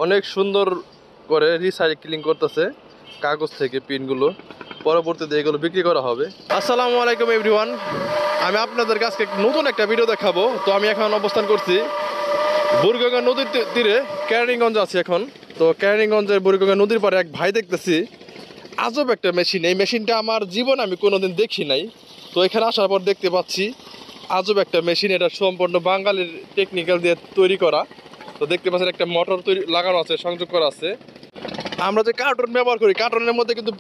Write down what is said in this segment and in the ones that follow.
অনেক সুন্দর করে রিসাইক্লিং করতেছে কাগজ থেকে পিনগুলো, পরবর্তীতে এগুলো বিক্রি করা হবে। আসসালামু আলাইকুম এভরিওয়ান, আমি আপনাদের কাছে নতুন একটা ভিডিও দেখাবো। তো আমি এখন অবস্থান করছি বুড়িগঙ্গা নদীর তীরে, কেরানীগঞ্জ আছে এখন। তো কেরানীগঞ্জের বুড়িগঙ্গা নদীর পরে এক ভাই দেখতেছি আজব একটা মেশিন। এই মেশিনটা আমার জীবন আমি কোনোদিন দেখি নাই। তো এখানে আসার পর দেখতে পাচ্ছি আজব একটা মেশিন। এটা সম্পূর্ণ বাঙালির টেকনিক্যাল দিয়ে তৈরি করা। তো দেখতে পাচ্ছেন একটা মোটর লাগানো আছে, সংযোগ করা আছে। আমরা যে কার্টুন ব্যবহার করি, কার্টুনের মধ্যে কিন্তু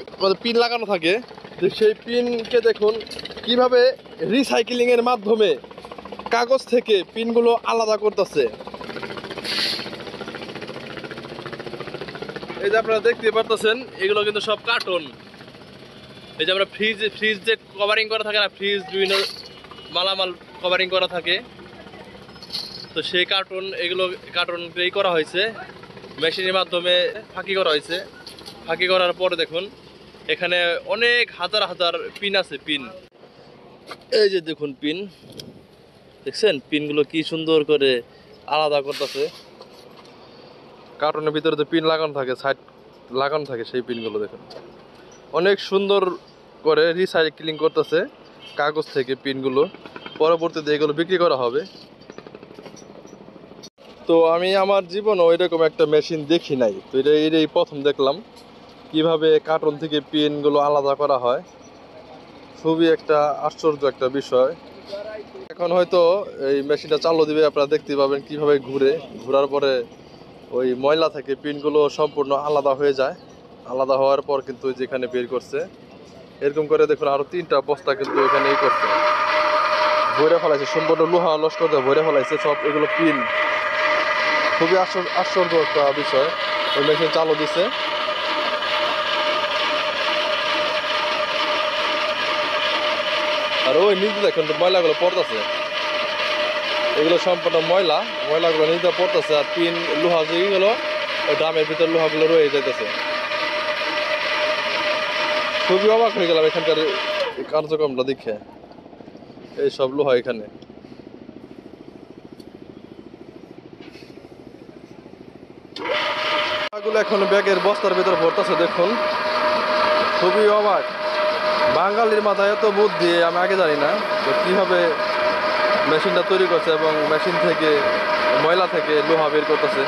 পিন লাগানো থাকে। তো সেই পিনকে দেখুন কিভাবে রিসাইক্লিং এর মাধ্যমে কাগজ থেকে পিনগুলো আলাদা করতেছে। এই যে আপনারা দেখতে পারতেছেন এগুলো কিন্তু সব কার্টুন। এই যে আমরা ফ্রিজ যে কভারিং করা থাকে না, ফ্রিজ বিভিন্ন মালামাল কভারিং করা থাকে, তো সেই এগুলো কার্টুন করা হয়েছে মেশিনের মাধ্যমে, ফাঁকি করা হয়েছে। ফাঁকি করার পরে দেখুন এখানে অনেক হাজার হাজার পিন আছে। পিন এই যে দেখুন, পিন দেখছেন, পিনগুলো কি সুন্দর করে আলাদা করতেছে। কার্টুনের ভিতরে যে পিন লাগানো থাকে, সাইড লাগানো থাকে, সেই পিনগুলো দেখুন অনেক সুন্দর করে রিসাইক্লিং করতেছে কাগজ থেকে পিনগুলো, পরবর্তীতে এগুলো বিক্রি করা হবে। তো আমি আমার জীবনে ওইরকম একটা মেশিন দেখি নাই। তো এটাই প্রথম দেখলাম কিভাবে কার্টুন থেকে পিনগুলো আলাদা করা হয়। খুবই একটা আশ্চর্য একটা বিষয়। এখন হয়তো এই মেশিনটা চালু দিবে, আপনারা দেখতে পাবেন কিভাবে ঘোরার পরে ওই ময়লা থেকে পিনগুলো সম্পূর্ণ আলাদা হয়ে যায়। আলাদা হওয়ার পর কিন্তু যেখানে বের করছে এরকম করে দেখুন আরো 3টা বস্তা কিন্তু এখানে করছে, ভরে ফেলাইছে, সম্পূর্ণ লোহা লস্কর দিয়ে ভরে ফেলাইছে সব এগুলো পিন। খুবই আশ্চর্য একটা বিষয়। ওই মেশিন চালু দিছে, আর ওই নিচে দেখুন ময়লাগুলো পড়তেছে। এগুলো সম্পূর্ণ ময়লাগুলো নিচে পড়তেছে, আর পিন লোহা যেগুলো ওই ড্রামের ভিতরে লোহাগুলো রয়ে যাইতেছে। খুবই অবাক হয়ে গেলাম এখানকার কার্যক্রমটা দেখে। এই সব লোহা এখানে এখন ব্যাগের বস্তার ভিতরে ভরতেছে। দেখুন খুবই অবাক, বাঙালির মাথায় এত বুদ্ধি আমি আগে জানি না। তো কিভাবে মেশিনটা তৈরি করছে এবং মেশিন থেকে ময়লা থেকে লোহা বের করতেছে।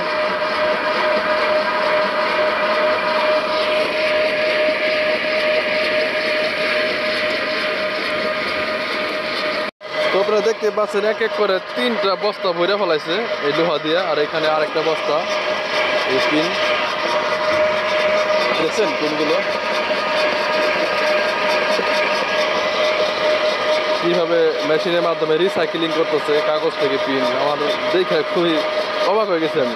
তো আপনারা দেখতে পাচ্ছেন এক এক করে 3টা বস্তা ভরে ফেলাইছে এই লোহা দিয়ে, আর এখানে আরেকটা বস্তা এই পিন দেখছেন। পিনগুলো কিভাবে মেশিনের মাধ্যমে রিসাইক্লিং করতেছে কাগজ থেকে পিন, আমার দেখে খুবই অবাক হয়ে গেছে আমি।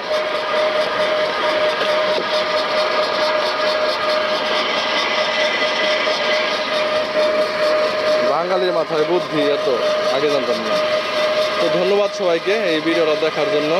বাঙালির মাথায় বুদ্ধি এত আগে জানতাম না। তো ধন্যবাদ সবাইকে এই ভিডিওটা দেখার জন্য।